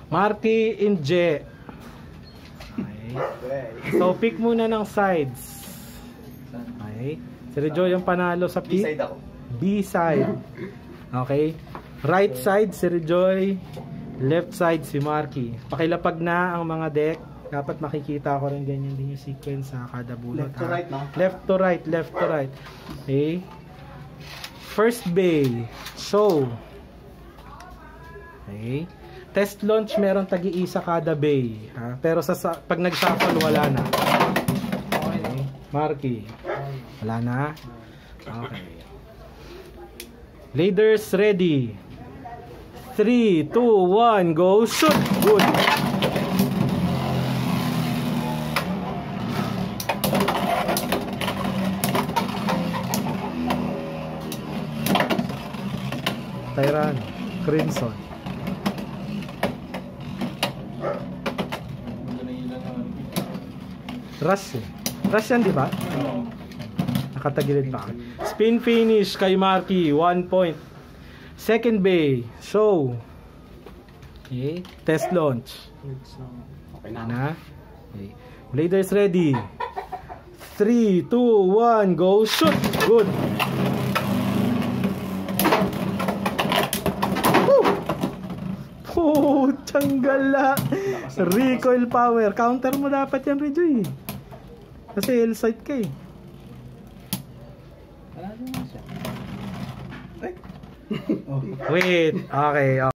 Marky Inje. Okay. So, pick muna ng sides. Okay. Si Rejoy yung panalo sa pick. B-side ako. B-side. Okay. Right side si Rejoy. Left side si Marky. Pakilapag na ang mga deck. Dapat makikita ko rin ganyan din yung sequence sa kada bulot. Left to right, no? Left to right, left to right. Okay. First bay. Show. Okay. Test launch meron tagi-isa kada bay. Ha? Pero pag nag-shuffle wala na. Okay. Marky. Wala na. Okay. Leaders ready. 3, 2, 1, go shoot! Good! Tyran, Crimson. Rush eh. Rush yan, di ba? Nakatagilid pa. Spin finish kay Marky, 1 point. Second bay, show. Okay, test launch. Okay na. Okay. Bladers ready. 3, 2, 1, go shoot! Good! Oh, tsanggala. Recoil power. Counter mo dapat yan, Rejoy. Kasi L-site ka eh. Wala naman siya. Wait, okay.